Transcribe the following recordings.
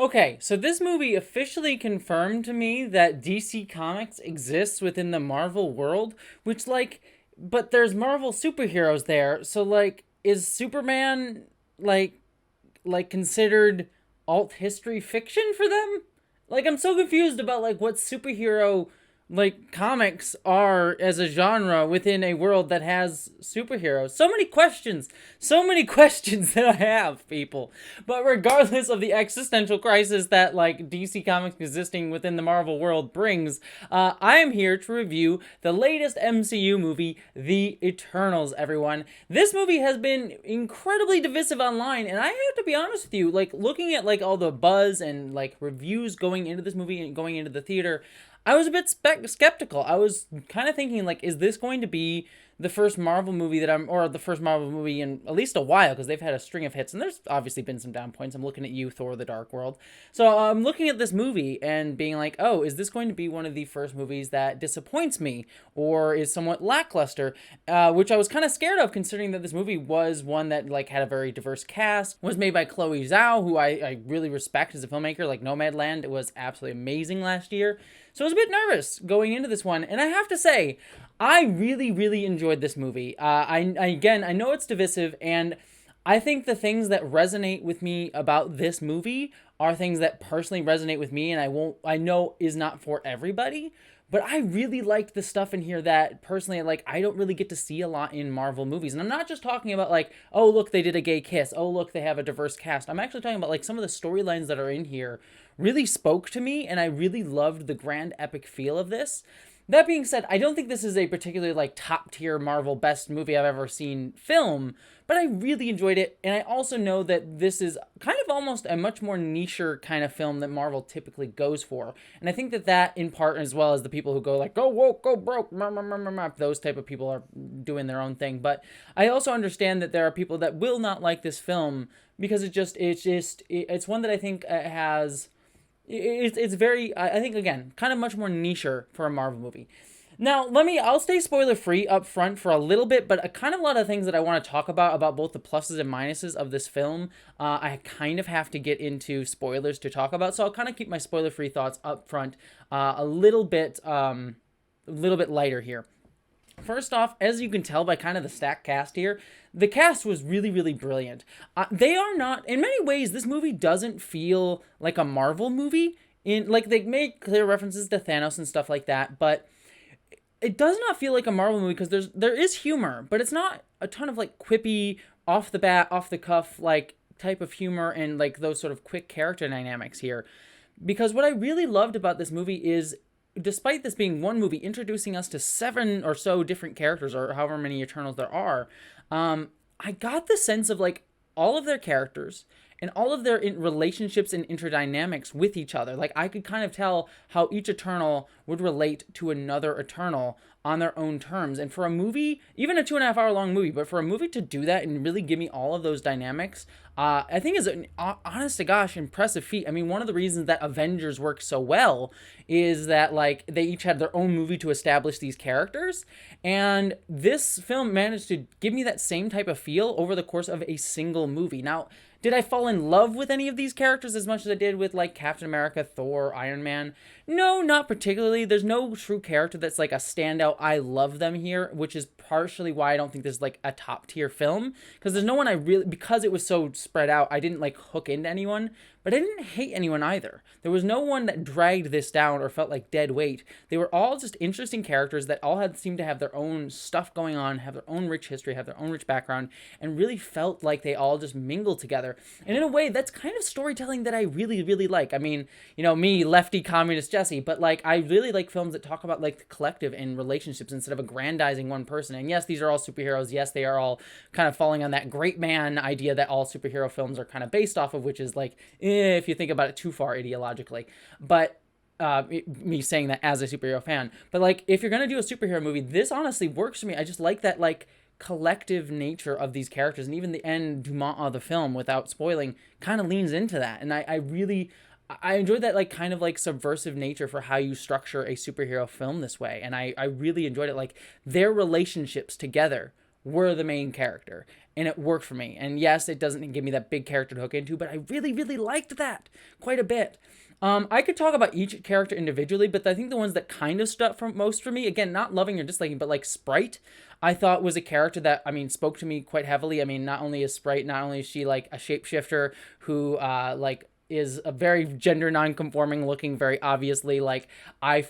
Okay, so this movie officially confirmed to me that DC Comics exists within the Marvel world, which, like, but there's Marvel superheroes there, so, like, is Superman, like, considered alt history fiction for them? Like, I'm so confused about, like, what superhero, like, comics are as a genre within a world that has superheroes. So many questions that I have, people. But regardless of the existential crisis that, like, DC Comics existing within the Marvel world brings, I am here to review the latest MCU movie, The Eternals, everyone. This movie has been incredibly divisive online, and I have to be honest with you, like, looking at, like, all the buzz and, like, reviews going into this movie and going into the theater, I was a bit skeptical. I was kind of thinking, like, is this going to be the first Marvel movie or the first Marvel movie in at least a while, because they've had a string of hits, and there's obviously been some down points. I'm looking at you, Thor: The Dark World. So I'm looking at this movie and being like, oh, is this going to be one of the first movies that disappoints me or is somewhat lackluster? Which I was kind of scared of, considering that this movie was one that, like, had a very diverse cast, was made by Chloe Zhao, who I really respect as a filmmaker. Like, Nomadland, it was absolutely amazing last year. So I was a bit nervous going into this one, and I have to say, I really, really enjoyed this movie. I know it's divisive, and I think the things that resonate with me about this movie are things that personally resonate with me, and I know is not for everybody. But I really liked the stuff in here that personally, like, I don't really get to see a lot in Marvel movies. And I'm not just talking about, like, oh, look, they did a gay kiss. Oh, look, they have a diverse cast. I'm actually talking about, like, some of the storylines that are in here really spoke to me, and I really loved the grand epic feel of this. That being said, I don't think this is a particularly, like, top tier Marvel best movie I've ever seen film, but I really enjoyed it, and I also know that this is kind of almost a much more nicher kind of film that Marvel typically goes for, and I think that in part, as well as the people who go like, go woke, go broke, those type of people are doing their own thing, but I also understand that there are people that will not like this film because it's one that I think has... It's very, I think, again, kind of much more niche for a Marvel movie. Now, I'll stay spoiler free up front for a little bit, but kind of a lot of things that I want to talk about both the pluses and minuses of this film, I kind of have to get into spoilers to talk about, so I'll kind of keep my spoiler free thoughts up front a little bit lighter here. First off, as you can tell by kind of the stacked cast here, the cast was really, really brilliant. They are not, in many ways, this movie doesn't feel like a Marvel movie. Like, they make clear references to Thanos and stuff like that, but it does not feel like a Marvel movie because there is humor, but it's not a ton of, like, quippy, off the bat, off the cuff, like, type of humor and, like, those sort of quick character dynamics here. Because what I really loved about this movie is, despite this being one movie introducing us to 7 or so different characters, or however many Eternals there are, I got the sense of, like, all of their characters and all of their relationships and interdynamics with each other. Like, I could kind of tell how each Eternal would relate to another Eternal on their own terms. And for a movie, even a 2.5 hour long movie, but for a movie to do that and really give me all of those dynamics, I think is an honest to gosh impressive feat. I mean, one of the reasons that Avengers works so well is that, like, they each had their own movie to establish these characters, and this film managed to give me that same type of feel over the course of a single movie. Now, did I fall in love with any of these characters as much as I did with, like, Captain America, Thor, Iron Man? No, not particularly. There's no true character that's, like, a standout, I love them here, which is partially why I don't think this is, like, a top tier film, because there's no one because it was so spread out, I didn't, like, hook into anyone, but I didn't hate anyone either. There was no one that dragged this down or felt like dead weight. They were all just interesting characters that all seemed to have their own stuff going on, have their own rich history, have their own rich background, and really felt like they all just mingled together. And in a way, that's kind of storytelling that I really, really like. I mean, you know, me, lefty communist Jessie, but, like, I really like films that talk about, like, the collective and relationships instead of aggrandizing one person. And yes, these are all superheroes. Yes, they are all kind of falling on that great man idea that all superhero films are kind of based off of, which is, like, if you think about it too far ideologically. But me saying that as a superhero fan, but, like, if you're gonna do a superhero movie, this honestly works for me. I just like that, like, collective nature of these characters, and even the end denouement of the film, without spoiling, kind of leans into that. And I really enjoyed that, like, kind of, like, subversive nature for how you structure a superhero film this way. And I really enjoyed it. Like, their relationships together were the main character, and it worked for me. And yes, it doesn't give me that big character to hook into, but I really, really liked that quite a bit. I could talk about each character individually, but I think the ones that kind of stuck from most for me, again, not loving or disliking, but like Sprite, I thought was a character that, I mean, spoke to me quite heavily. I mean, not only is Sprite, not only is she like a shapeshifter who, like, is a very gender non-conforming looking, very obviously, like, I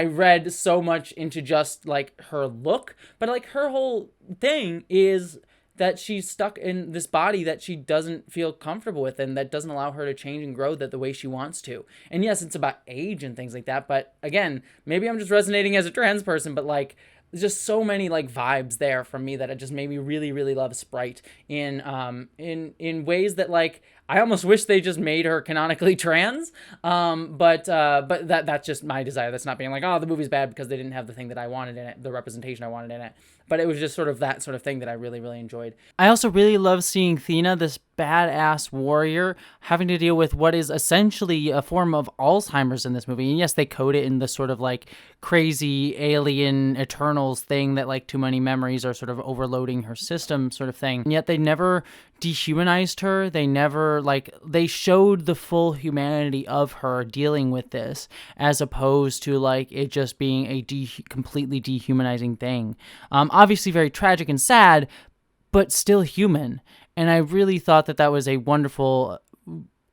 read so much into just like her look, but like her whole thing is that she's stuck in this body that she doesn't feel comfortable with and that doesn't allow her to change and grow the way she wants to. And yes, it's about age and things like that, but again, maybe I'm just resonating as a trans person, but like, there's just so many like vibes there from me that it just made me really, really love Sprite in ways that like I almost wish they just made her canonically trans. But that's just my desire. That's not being like, oh, the movie's bad because they didn't have the thing that I wanted in it, the representation I wanted in it. But it was just sort of that sort of thing that I really, really enjoyed. I also really love seeing Athena, this badass warrior, having to deal with what is essentially a form of Alzheimer's in this movie. And yes, they code it in the sort of like crazy alien Eternals thing that like too many memories are sort of overloading her system sort of thing. And yet they never dehumanized her. They never they showed the full humanity of her dealing with this, as opposed to like it just being a completely dehumanizing thing. Obviously very tragic and sad, but still human. And I really thought that was a wonderful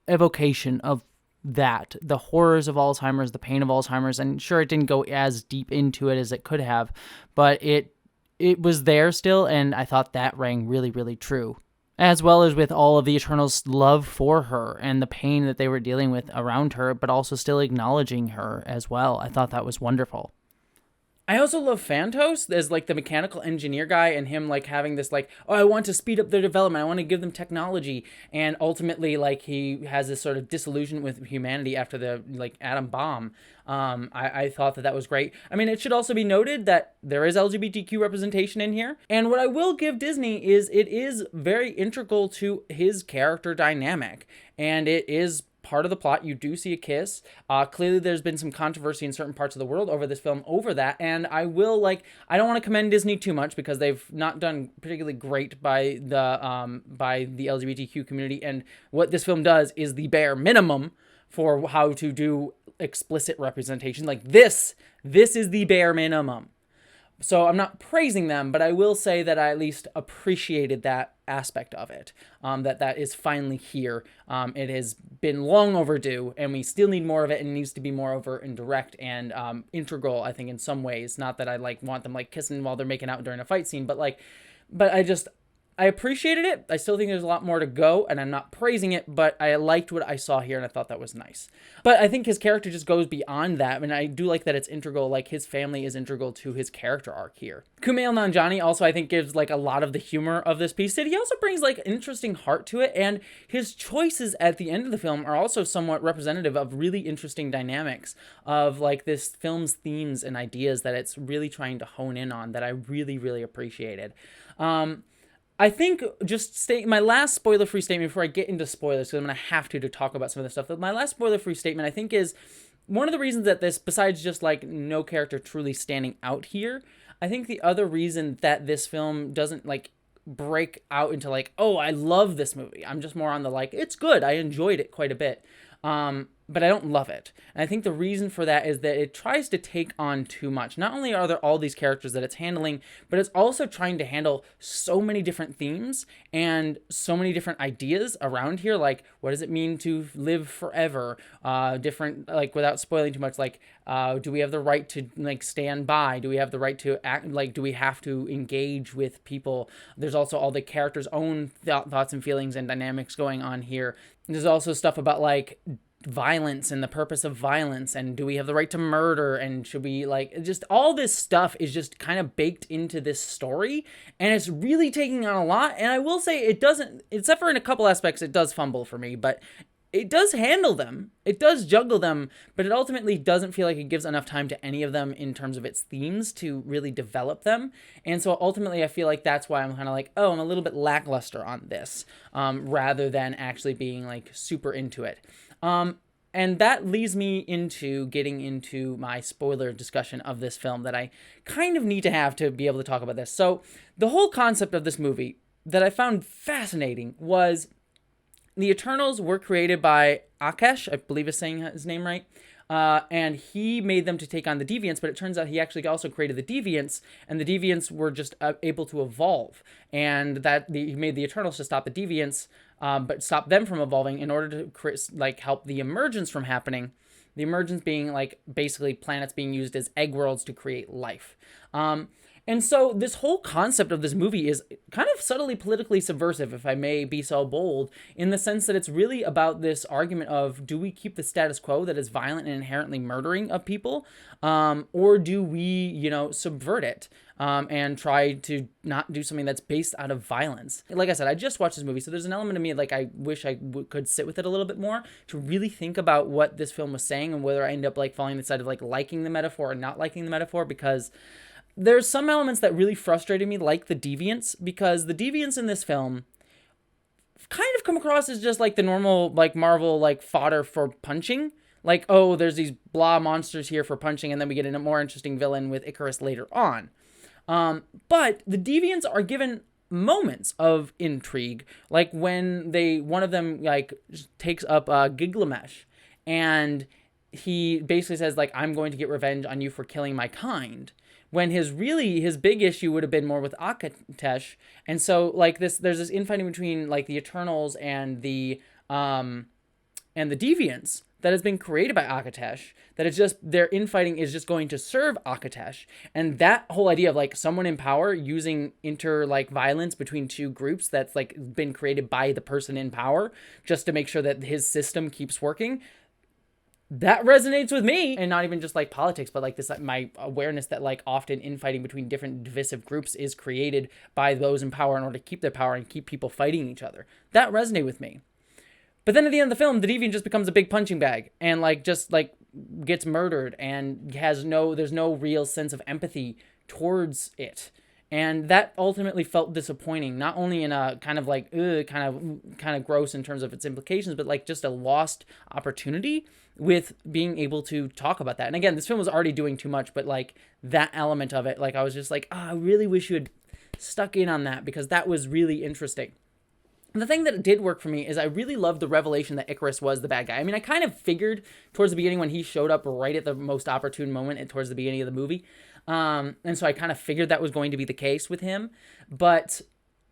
evocation of that, the horrors of Alzheimer's, the pain of Alzheimer's. And sure, it didn't go as deep into it as it could have, but it was there still, and I thought that rang really, really true. As well as with all of the Eternals' love for her and the pain that they were dealing with around her, but also still acknowledging her as well. I thought that was wonderful. I also love Phantos as like the mechanical engineer guy, and him like having this like, oh, I want to speed up their development. I want to give them technology. And ultimately like he has this sort of disillusion with humanity after the like atom bomb. I thought that was great. I mean, it should also be noted that there is LGBTQ representation in here. And what I will give Disney is it is very integral to his character dynamic. And it is part of the plot. You do see a kiss. Clearly there's been some controversy in certain parts of the world over this film over that, and I don't want to commend Disney too much because they've not done particularly great by the LGBTQ community, and what this film does is the bare minimum for how to do explicit representation. Like this is the bare minimum. So I'm not praising them, but I will say that I at least appreciated that aspect of it, that is finally here. It has been long overdue, and we still need more of it, and it needs to be more overt and direct and integral, I think, in some ways. Not that I like want them like kissing while they're making out during a fight scene, but I appreciated it. I still think there's a lot more to go, and I'm not praising it, but I liked what I saw here, and I thought that was nice. But I think his character just goes beyond that, and I do like that it's integral, like his family is integral to his character arc here. Kumail Nanjiani also, I think, gives like a lot of the humor of this piece. He also brings like interesting heart to it, and his choices at the end of the film are also somewhat representative of really interesting dynamics of like this film's themes and ideas that it's really trying to hone in on that I really, really appreciated. I think just my last spoiler-free statement before I get into spoilers, because I'm going to have to talk about some of this stuff. My last spoiler-free statement, I think, is one of the reasons that this, besides just like no character truly standing out here, I think the other reason that this film doesn't like break out into like, oh, I love this movie. I'm just more on the like, it's good. I enjoyed it quite a bit. But I don't love it. And I think the reason for that is that it tries to take on too much. Not only are there all these characters that it's handling, but it's also trying to handle so many different themes and so many different ideas around here. Like, what does it mean to live forever? Different, like, without spoiling too much, like, do we have the right to, like, stand by? Do we have the right to act, like, do we have to engage with people? There's also all the characters' own thoughts and feelings and dynamics going on here. There's also stuff about, like, violence and the purpose of violence, and do we have the right to murder, and should we, like, just all this stuff is just kind of baked into this story, and it's really taking on a lot. And I will say it doesn't, except for in a couple aspects, it does fumble for me, but it does handle them, it does juggle them, but it ultimately doesn't feel like it gives enough time to any of them in terms of its themes to really develop them. And so ultimately I feel like that's why I'm kind of like, oh, I'm a little bit lackluster on this, rather than actually being like super into it. And that leads me into getting into my spoiler discussion of this film that I kind of need to have to be able to talk about this. So, the whole concept of this movie that I found fascinating was the Eternals were created by Akash, I believe is saying his name right. And he made them to take on the Deviants, but it turns out he actually also created the Deviants, and the Deviants were just able to evolve, and he made the Eternals to stop the Deviants, but stop them from evolving in order to help the emergence from happening. The emergence being like basically planets being used as egg worlds to create life. And so this whole concept of this movie is kind of subtly politically subversive, if I may be so bold, in the sense that it's really about this argument of, do we keep the status quo that is violent and inherently murdering of people, or do we, subvert it and try to not do something that's based out of violence? Like I said, I just watched this movie, so there's an element of me like I wish I could sit with it a little bit more to really think about what this film was saying and whether I end up like falling the side of like liking the metaphor or not liking the metaphor, because there's some elements that really frustrated me, like the Deviants, because the Deviants in this film kind of come across as just like the normal like Marvel like fodder for punching. Like, oh, there's these blah monsters here for punching, and then we get a more interesting villain with Icarus later on. But the Deviants are given moments of intrigue, like when one of them like takes up Gilgamesh, and he basically says like, I'm going to get revenge on you for killing my kind, when his big issue would have been more with Akatesh. And so like there's this infighting between like the Eternals and the Deviants that has been created by Akatesh, that it's just their infighting is just going to serve Akatesh. And that whole idea of like someone in power using violence between two groups that's like been created by the person in power just to make sure that his system keeps working, that resonates with me. And not even just like politics, but like this, like, my awareness that like often infighting between different divisive groups is created by those in power in order to keep their power and keep people fighting each other. That resonated with me. But then at the end of the film, the Deviant just becomes a big punching bag and like just like gets murdered and there's no real sense of empathy towards it. And that ultimately felt disappointing, not only in a kind of like kind of gross in terms of its implications, but like just a lost opportunity with being able to talk about that. And again, this film was already doing too much, but like that element of it, like I was just like, I really wish you had stuck in on that, because that was really interesting. And the thing that did work for me is I really loved the revelation that Icarus was the bad guy. I mean, I kind of figured towards the beginning when he showed up right at the most opportune moment and towards the beginning of the movie. And so I kind of figured that was going to be the case with him. But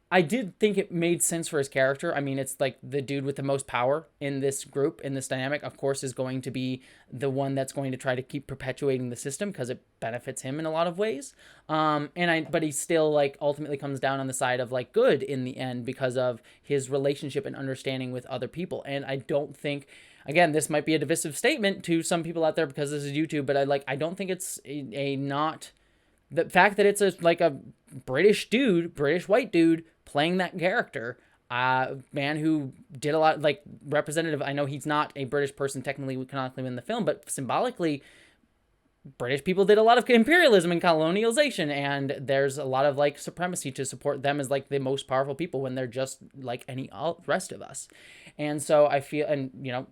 I did think it made sense for his character. I mean, it's like the dude with the most power in this group, in this dynamic, of course, is going to be the one that's going to try to keep perpetuating the system because it benefits him in a lot of ways. But he still like ultimately comes down on the side of like good in the end because of his relationship and understanding with other people. And I don't think, again, this might be a divisive statement to some people out there because this is YouTube, but I don't think it's the fact that it's a British white dude playing that character, man who did a lot, like representative. I know he's not a British person technically, canonically in the film, but symbolically, British people did a lot of imperialism and colonialization, and there's a lot of like supremacy to support them as like the most powerful people when they're just like any rest of us. And so I feel, and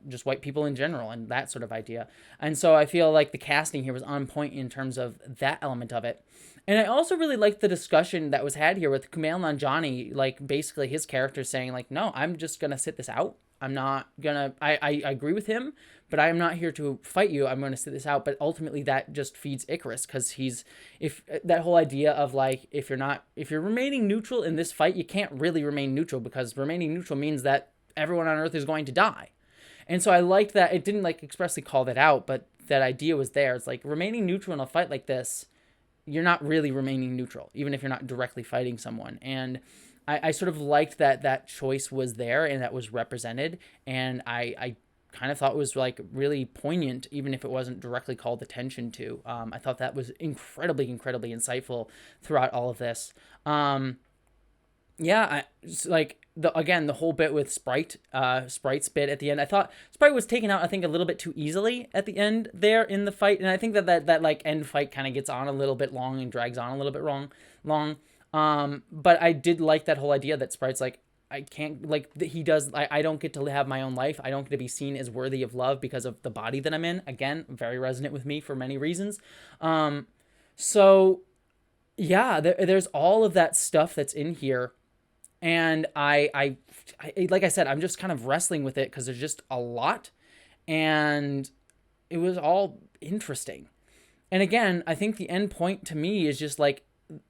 just white people in general and that sort of idea. And so I feel like the casting here was on point in terms of that element of it. And I also really liked the discussion that was had here with Kumail Nanjiani, like basically his character saying like, no, I'm just going to sit this out. I'm not going to, I agree with him, but I am not here to fight you. I'm going to sit this out. But ultimately that just feeds Icarus, because if that whole idea of like, if you're remaining neutral in this fight, you can't really remain neutral, because remaining neutral means that everyone on Earth is going to die. And so I liked that it didn't like expressly call that out, but that idea was there. It's like remaining neutral in a fight like this, you're not really remaining neutral, even if you're not directly fighting someone. And I sort of liked that choice was there and that was represented. And I kind of thought it was like really poignant, even if it wasn't directly called attention to. I thought that was incredibly, incredibly insightful throughout all of this. The whole bit with Sprite's bit at the end, I thought Sprite was taken out, I think, a little bit too easily at the end there in the fight. And I think that like end fight kind of gets on a little bit long and drags on a little bit long. But I did like that whole idea that Sprite's like, I can't, like, he does, I don't get to have my own life. I don't get to be seen as worthy of love because of the body that I'm in. Again, very resonant with me for many reasons. So yeah, there's all of that stuff that's in here. And I like I said, I'm just kind of wrestling with it because there's just a lot. And it was all interesting. And again, I think the end point to me is just like,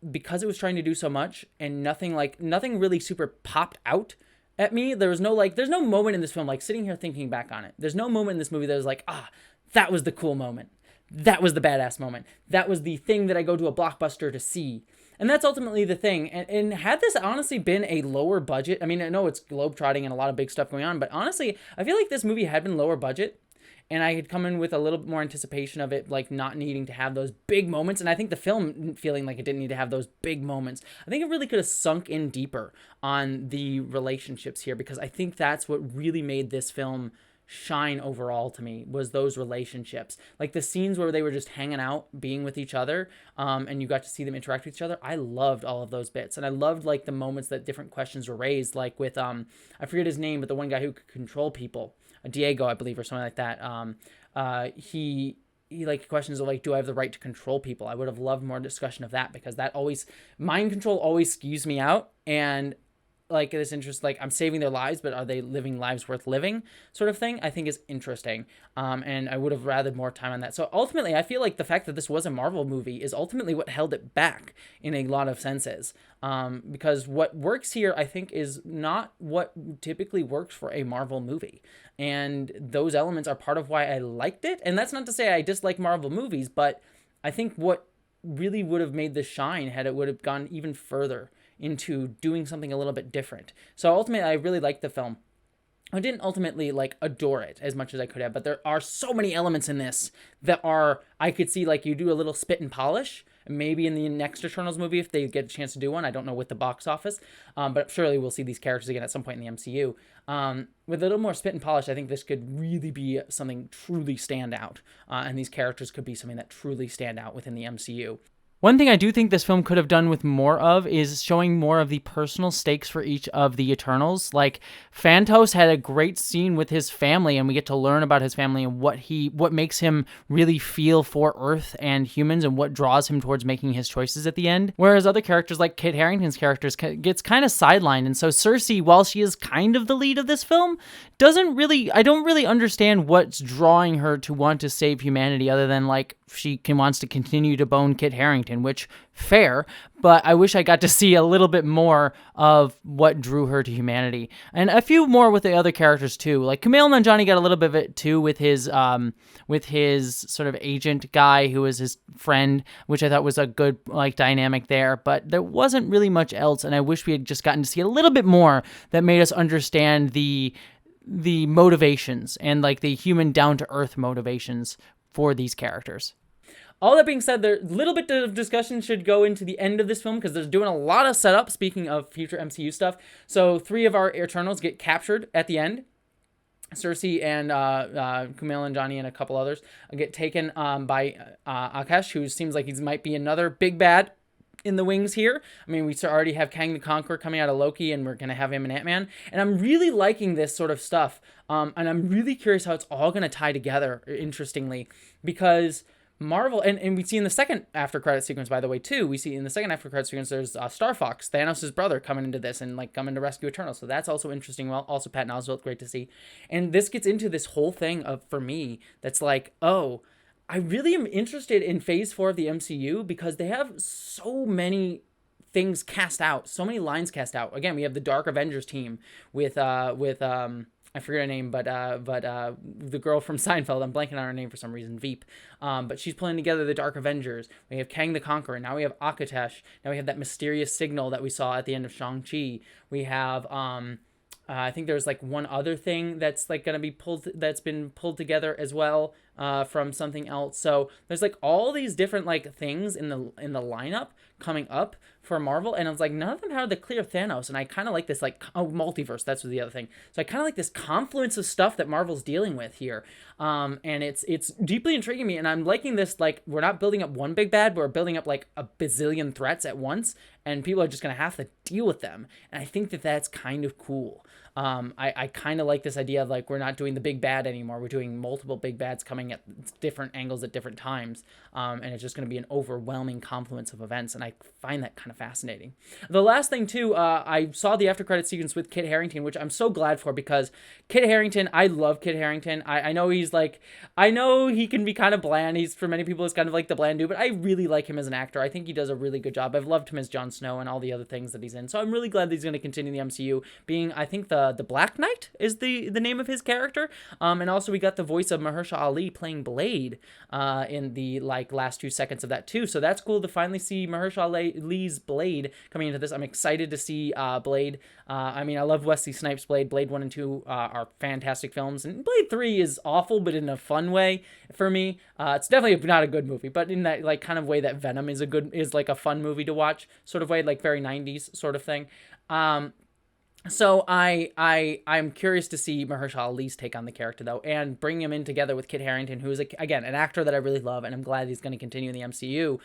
because it was trying to do so much and nothing really super popped out at me. There's no moment in this film, like sitting here thinking back on it. There's no moment in this movie that was like, that was the cool moment. That was the badass moment. That was the thing that I go to a blockbuster to see. And that's ultimately the thing. And had this honestly been a lower budget, I mean, I know it's globetrotting and a lot of big stuff going on, but honestly, I feel like this movie had been lower budget, and I had come in with a little bit more anticipation of it, like not needing to have those big moments. And I think the film feeling like it didn't need to have those big moments. I think it really could have sunk in deeper on the relationships here, because I think that's what really made this film shine overall to me, was those relationships. Like the scenes where they were just hanging out, being with each other, and you got to see them interact with each other. I loved all of those bits. And I loved like the moments that different questions were raised, like with I forget his name, but the one guy who could control people, Diego, I believe, or something like that. He like questions of like, do I have the right to control people? I would have loved more discussion of that, because that always, mind control always skews me out. And like this interest, like I'm saving their lives, but are they living lives worth living, sort of thing, I think is interesting. And I would have rather more time on that. So ultimately, I feel like the fact that this was a Marvel movie is ultimately what held it back in a lot of senses. Because what works here, I think, is not what typically works for a Marvel movie. And those elements are part of why I liked it. And that's not to say I dislike Marvel movies, but I think what really would have made this shine had it would have gone even further into doing something a little bit different. So ultimately, I really liked the film. I didn't ultimately like adore it as much as I could have, but there are so many elements in this that are, I could see like you do a little spit and polish, maybe in the next Eternals movie if they get a chance to do one. I don't know with the box office, but surely we'll see these characters again at some point in the MCU. With a little more spit and polish, I think this could really be something truly stand out, and these characters could be something that truly stand out within the MCU. One thing I do think this film could have done with more of is showing more of the personal stakes for each of the Eternals. Like, Phantos had a great scene with his family, and we get to learn about his family and what makes him really feel for Earth and humans, and what draws him towards making his choices at the end. Whereas other characters, like Kit Harington's characters, gets kind of sidelined. And so Cersei, while she is kind of the lead of this film, I don't really understand what's drawing her to want to save humanity, other than like wants to continue to bone Kit Harington, which fair, but I wish I got to see a little bit more of what drew her to humanity, and a few more with the other characters too. Like Kumail Nanjiani got a little bit of it too with his sort of agent guy who was his friend, which I thought was a good like dynamic there. But there wasn't really much else, and I wish we had just gotten to see a little bit more that made us understand the motivations and like the human down to earth motivations for these characters. All that being said, there little bit of discussion should go into the end of this film, because they're doing a lot of setup, speaking of future MCU stuff. So 3 of our Eternals get captured at the end. Cersei and Kumail Nanjiani and a couple others get taken by Akash, who seems like he might be another big bad in the wings here. I mean, we already have Kang the Conqueror coming out of Loki, and we're going to have him in Ant-Man. And I'm really liking this sort of stuff. And I'm really curious how it's all going to tie together, interestingly, because Marvel, and we see in the second after credit sequence, by the way, too, we see in the second after credit sequence, there's Star Fox, Thanos' brother, coming into this and like coming to rescue Eternals. So that's also interesting. Well, also Patton Oswalt, great to see. And this gets into this whole thing of, for me, that's like, oh, I really am interested in Phase 4 of the MCU, because they have so many things cast out, so many lines cast out. Again, we have the Dark Avengers team with I forget her name, but the girl from Seinfeld, I'm blanking on her name for some reason, Veep. But she's pulling together the Dark Avengers. We have Kang the Conqueror. Now we have Akatesh. Now we have that mysterious signal that we saw at the end of Shang-Chi. We have I think there's like one other thing that's like going to be that's been pulled together as well from something else. So there's like all these different like things in the lineup coming up for Marvel, and I was like, none of them had the clear Thanos, and I kind of like this, like, multiverse, that's the other thing. So I kind of like this confluence of stuff that Marvel's dealing with here, and it's deeply intriguing me, and I'm liking this, like, we're not building up one big bad, but we're building up, like, a bazillion threats at once, and people are just going to have to deal with them, and I think that that's kind of cool. I kind of like this idea of, like, we're not doing the big bad anymore. We're doing multiple big bads coming at different angles at different times. And it's just going to be an overwhelming confluence of events. And I find that kind of fascinating. The last thing, too, I saw the after credit sequence with Kit Harington, which I'm so glad for, because Kit Harington, I love Kit Harington. I know he's like, I know he can be kind of bland. He's, for many people, it's kind of like the bland dude, but I really like him as an actor. I think he does a really good job. I've loved him as Jon Snow and all the other things that he's in. So I'm really glad that he's going to continue the MCU, being, I think, the Black Knight is the name of his character. And also we got the voice of Mahershala Ali playing Blade in the, like, last 2 seconds of that too. So that's cool to finally see Mahershala Ali's Blade coming into this. I'm excited to see Blade. I mean, I love Wesley Snipes' Blade. Blade 1 and 2 are fantastic films, and Blade 3 is awful, but in a fun way for me. It's definitely not a good movie, but in that, like, kind of way that Venom is like a fun movie to watch sort of way, like very 90s sort of thing. So I'm curious to see Mahershala Ali's take on the character, though, and bring him in together with Kit Harington, who is, again, an actor that I really love, and I'm glad he's going to continue in the MCU.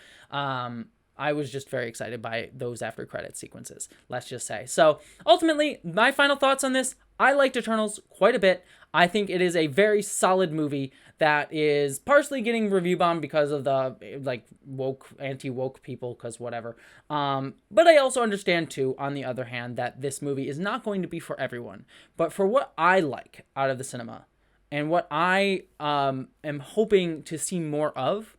I was just very excited by those after credit sequences, let's just say. So ultimately, my final thoughts on this: I liked Eternals quite a bit. I think it is a very solid movie that is partially getting review bombed because of the, like, anti-woke people, because whatever. But I also understand, too, on the other hand, that this movie is not going to be for everyone. But for what I like out of the cinema, and what I am hoping to see more of,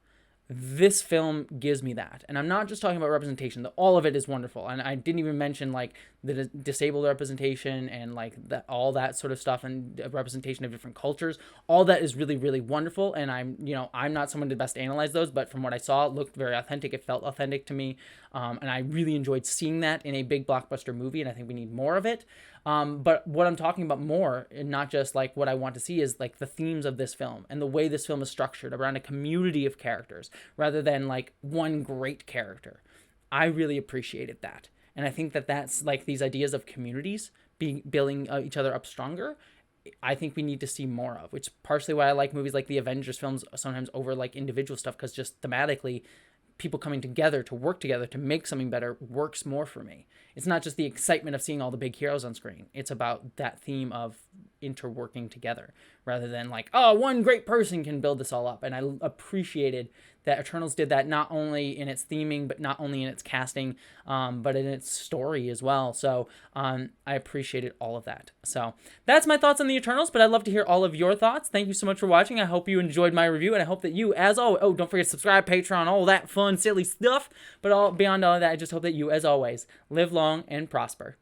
this film gives me that. And I'm not just talking about representation. All of it is wonderful. And I didn't even mention, like, the disabled representation and, like, all that sort of stuff, and representation of different cultures. All that is really, really wonderful. And I'm not someone to best analyze those, but from what I saw, it looked very authentic. It felt authentic to me. And I really enjoyed seeing that in a big blockbuster movie, and I think we need more of it. But what I'm talking about more, and not just, like, what I want to see, is, like, the themes of this film and the way this film is structured around a community of characters rather than, like, one great character. I really appreciated that. And I think that that's, like, these ideas of communities building each other up stronger, I think we need to see more of, which is partially why I like movies like the Avengers films sometimes over, like, individual stuff, because just thematically, people coming together to work together to make something better works more for me. It's not just the excitement of seeing all the big heroes on screen. It's about that theme of interworking together rather than, like, oh, one great person can build this all up. And I appreciated that Eternals did that, not only in its theming, but not only in its casting, but in its story as well. So I appreciated all of that. So that's my thoughts on the Eternals, but I'd love to hear all of your thoughts. Thank you so much for watching. I hope you enjoyed my review, and I hope that you, as always, don't forget to subscribe, Patreon, all that fun, silly stuff. But beyond all of that, I just hope that you, as always, live long and prosper.